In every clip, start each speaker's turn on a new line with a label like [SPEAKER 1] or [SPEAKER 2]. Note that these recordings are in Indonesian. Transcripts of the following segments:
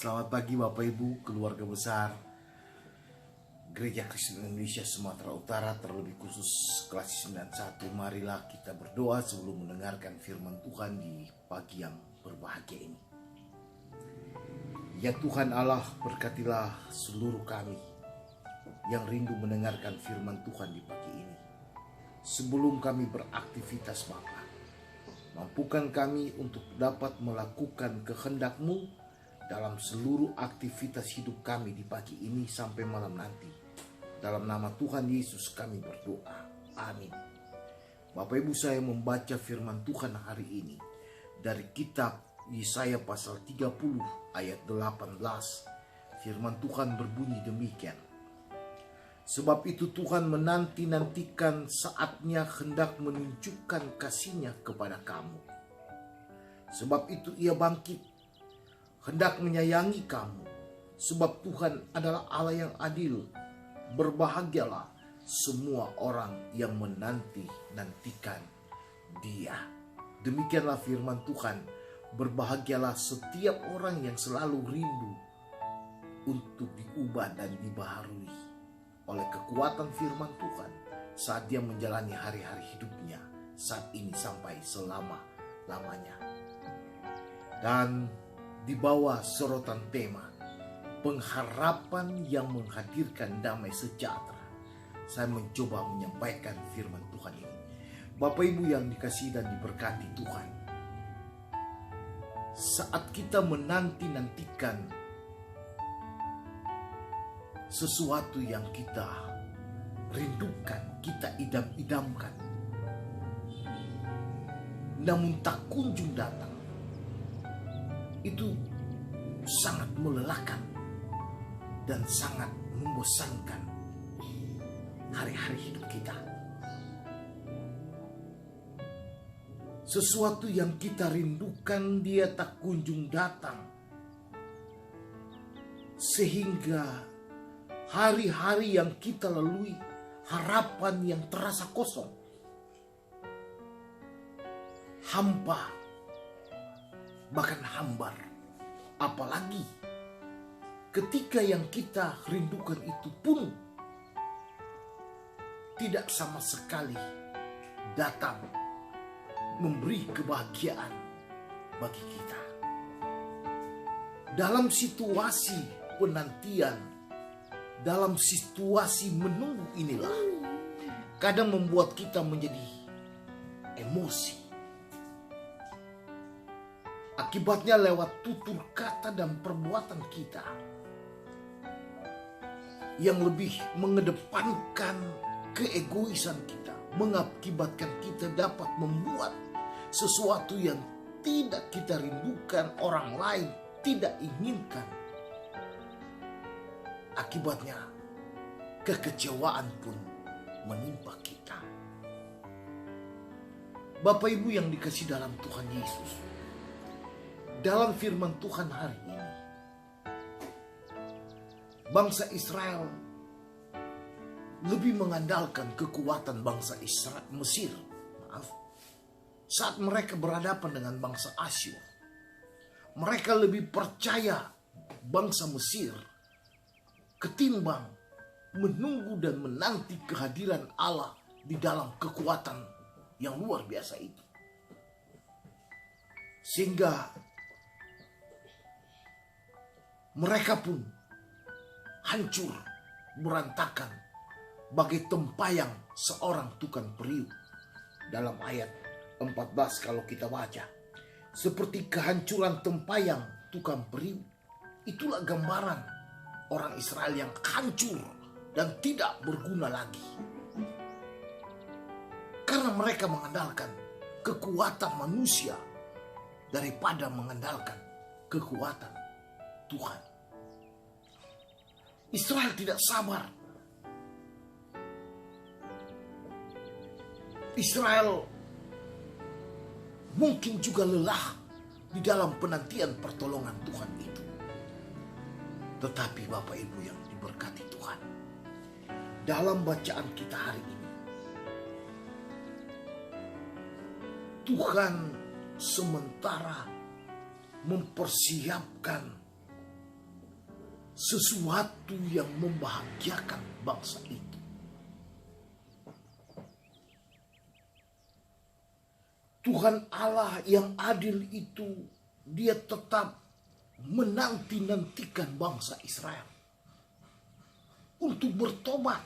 [SPEAKER 1] Selamat pagi Bapak Ibu, keluarga besar Gereja Kristen Indonesia Sumatera Utara, terlebih khusus kelas 91. Marilah kita berdoa sebelum mendengarkan firman Tuhan di pagi yang berbahagia ini. Ya Tuhan Allah, berkatilah seluruh kami yang rindu mendengarkan firman Tuhan di pagi ini. Sebelum kami beraktivitas Bapa, mampukan kami untuk dapat melakukan kehendak-Mu dalam seluruh aktivitas hidup kami di pagi ini sampai malam nanti. Dalam nama Tuhan Yesus kami berdoa. Amin. Bapak Ibu, saya membaca firman Tuhan hari ini dari kitab Yesaya pasal 30 ayat 18. Firman Tuhan berbunyi demikian. Sebab itu Tuhan menanti-nantikan saatnya hendak menunjukkan kasih-Nya kepada kamu. Sebab itu Ia bangkit hendak menyayangi kamu, sebab Tuhan adalah Allah yang adil. Berbahagialah semua orang yang menanti-nantikan Dia. Demikianlah firman Tuhan. Berbahagialah setiap orang yang selalu rindu untuk diubah dan dibaharui oleh kekuatan firman Tuhan saat dia menjalani hari-hari hidupnya saat ini sampai selama-lamanya. Dan di bawah sorotan tema pengharapan yang menghadirkan damai sejahtera, saya mencoba menyampaikan firman Tuhan ini. Bapak Ibu yang dikasihi dan diberkati Tuhan, saat kita menanti-nantikan sesuatu yang kita rindukan, kita idam-idamkan, namun tak kunjung datang, itu sangat melelahkan dan sangat membosankan hari-hari hidup kita. Sesuatu yang kita rindukan dia tak kunjung datang, sehingga hari-hari yang kita lalui harapan yang terasa kosong, hampa, bahkan hambar. Apalagi ketika yang kita rindukan itu pun tidak sama sekali datang memberi kebahagiaan bagi kita. Dalam situasi penantian, dalam situasi menunggu inilah kadang membuat kita menjadi emosi. Akibatnya lewat tutur kata dan perbuatan kita yang lebih mengedepankan keegoisan kita, mengakibatkan kita dapat membuat sesuatu yang tidak kita rindukan, orang lain tidak inginkan. Akibatnya kekecewaan pun menimpa kita. Bapak Ibu yang dikasihi dalam Tuhan Yesus, dalam firman Tuhan hari ini, bangsa Israel lebih mengandalkan kekuatan bangsa Mesir. Saat mereka berhadapan dengan bangsa Asyur, mereka lebih percaya bangsa Mesir ketimbang menunggu dan menanti kehadiran Allah di dalam kekuatan yang luar biasa itu. Sehingga mereka pun hancur, berantakan, bagai tempayang seorang tukang periuk. Dalam ayat 14 kalau kita baca, seperti kehancuran tempayang tukang periuk. Itulah gambaran orang Israel yang hancur dan tidak berguna lagi. Karena mereka mengandalkan kekuatan manusia daripada mengandalkan kekuatan Tuhan. Israel tidak sabar. Israel mungkin juga lelah di dalam penantian pertolongan Tuhan itu. Tetapi Bapak Ibu yang diberkati Tuhan, dalam bacaan kita hari ini, Tuhan sementara mempersiapkan sesuatu yang membahagiakan bangsa itu. Tuhan Allah yang adil itu, dia tetap menanti-nantikan bangsa Israel untuk bertobat,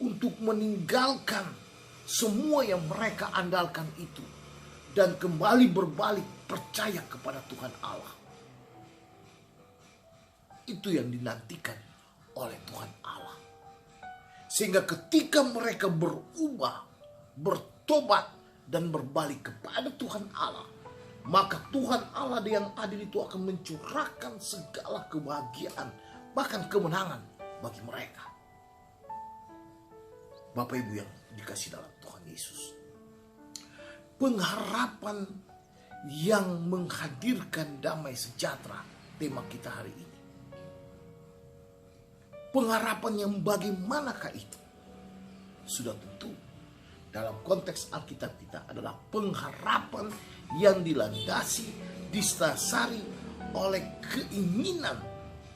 [SPEAKER 1] untuk meninggalkan semua yang mereka andalkan itu dan kembali berbalik percaya kepada Tuhan Allah. Itu yang dinantikan oleh Tuhan Allah. Sehingga ketika mereka berubah, bertobat, dan berbalik kepada Tuhan Allah, maka Tuhan Allah yang adil itu akan mencurahkan segala kebahagiaan, bahkan kemenangan bagi mereka. Bapak Ibu yang dikasih dalam Tuhan Yesus, pengharapan yang menghadirkan damai sejahtera, tema kita hari ini. Pengharapan yang bagaimanakah itu? Sudah tentu dalam konteks Alkitab kita adalah pengharapan yang dilandasi, didasari oleh keinginan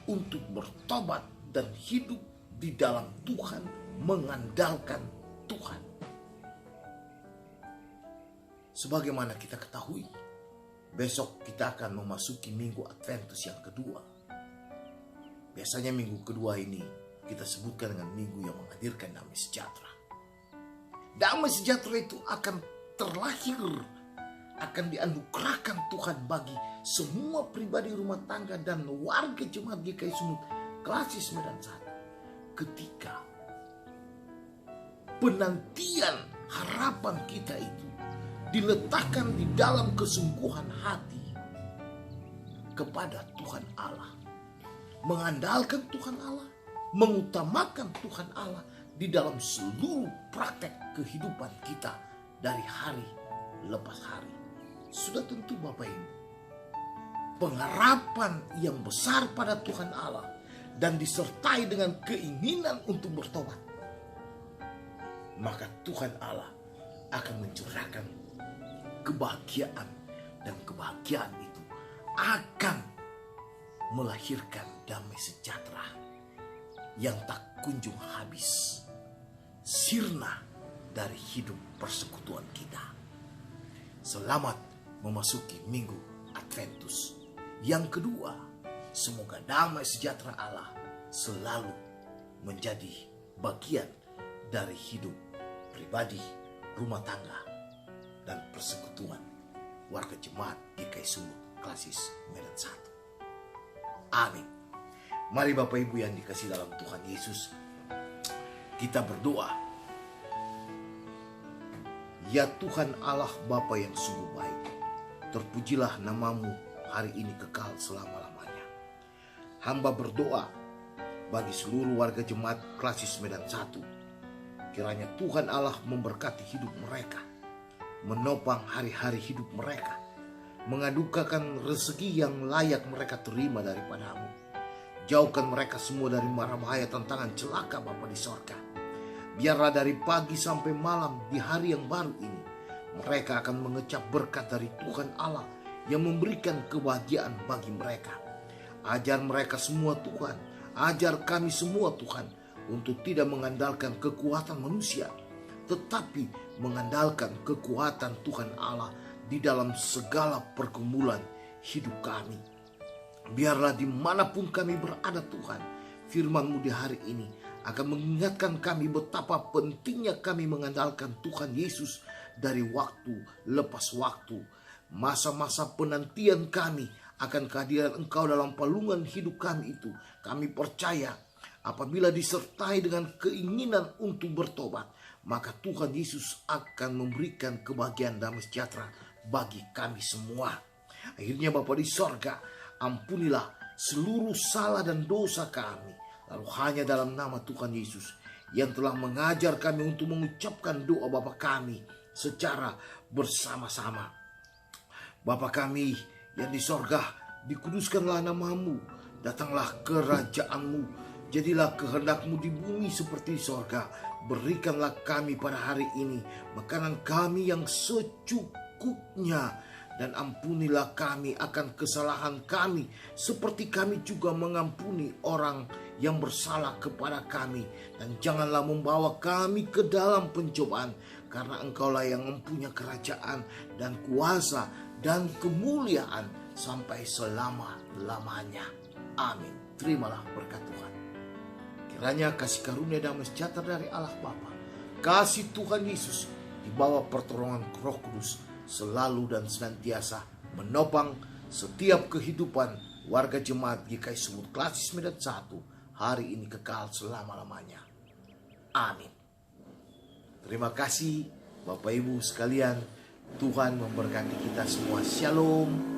[SPEAKER 1] untuk bertobat dan hidup di dalam Tuhan, mengandalkan Tuhan. Sebagaimana kita ketahui, besok kita akan memasuki Minggu Adventus yang kedua. Biasanya minggu kedua ini kita sebutkan dengan minggu yang menghadirkan damai sejahtera. Damai sejahtera itu akan terlahir, akan dianugerahkan Tuhan bagi semua pribadi rumah tangga dan warga jemaat GKI Sumut Klasis Medan 1. Ketika penantian harapan kita itu diletakkan di dalam kesungguhan hati kepada Tuhan Allah, mengandalkan Tuhan Allah, mengutamakan Tuhan Allah di dalam seluruh praktek kehidupan kita dari hari lepas hari. Sudah tentu Bapak Ibu, pengharapan yang besar pada Tuhan Allah dan disertai dengan keinginan untuk bertobat, maka Tuhan Allah akan mencurahkan kebahagiaan, dan kebahagiaan itu akan melahirkan damai sejahtera yang tak kunjung habis, sirna dari hidup persekutuan kita. Selamat memasuki Minggu Adventus yang kedua. Semoga damai sejahtera Allah selalu menjadi bagian dari hidup pribadi, rumah tangga, dan persekutuan warga jemaat GKI Sumut Klasis Medan 1. Amin. Mari Bapak Ibu yang dikasih dalam Tuhan Yesus, kita berdoa. Ya Tuhan Allah Bapa yang sungguh baik, terpujilah namamu hari ini kekal selama-lamanya. Hamba berdoa bagi seluruh warga jemaat Klasis Medan 1. Kiranya Tuhan Allah memberkati hidup mereka, menopang hari-hari hidup mereka, mengadukan rezeki yang layak mereka terima daripadamu. Jauhkan mereka semua dari mara bahaya, tantangan celaka Bapa di sorga. Biarlah dari pagi sampai malam di hari yang baru ini, mereka akan mengecap berkat dari Tuhan Allah yang memberikan kebahagiaan bagi mereka. Ajar mereka semua Tuhan, ajar kami semua Tuhan, untuk tidak mengandalkan kekuatan manusia, tetapi mengandalkan kekuatan Tuhan Allah di dalam segala pergumulan hidup kami. Biarlah dimanapun kami berada Tuhan, firman-Mu di hari ini akan mengingatkan kami betapa pentingnya kami mengandalkan Tuhan Yesus dari waktu lepas waktu. Masa-masa penantian kami akan kehadiran Engkau dalam palungan hidup kami itu, kami percaya apabila disertai dengan keinginan untuk bertobat, maka Tuhan Yesus akan memberikan kebahagiaan damai sejahtera bagi kami semua. Akhirnya Bapa di sorga, ampunilah seluruh salah dan dosa kami, lalu hanya dalam nama Tuhan Yesus yang telah mengajar kami untuk mengucapkan doa Bapa kami secara bersama-sama. Bapa kami yang di sorga, dikuduskanlah namamu, datanglah kerajaan-Mu, jadilah kehendak-Mu di bumi seperti di sorga. Berikanlah kami pada hari ini makanan kami yang secukupnya, dan ampunilah kami akan kesalahan kami, seperti kami juga mengampuni orang yang bersalah kepada kami. Dan janganlah membawa kami ke dalam pencobaan, karena Engkaulah yang mempunyai kerajaan dan kuasa dan kemuliaan sampai selama-lamanya. Amin. Terimalah berkat Tuhan. Kiranya kasih karunia damai sejahtera dari Allah Bapa, kasih Tuhan Yesus, di bawah pertolongan Roh Kudus selalu dan senantiasa menopang setiap kehidupan warga jemaat GKI Sumur Klasis Medan 1 hari ini kekal selama-lamanya. Amin. Terima kasih Bapak Ibu sekalian. Tuhan memberkati kita semua. Shalom.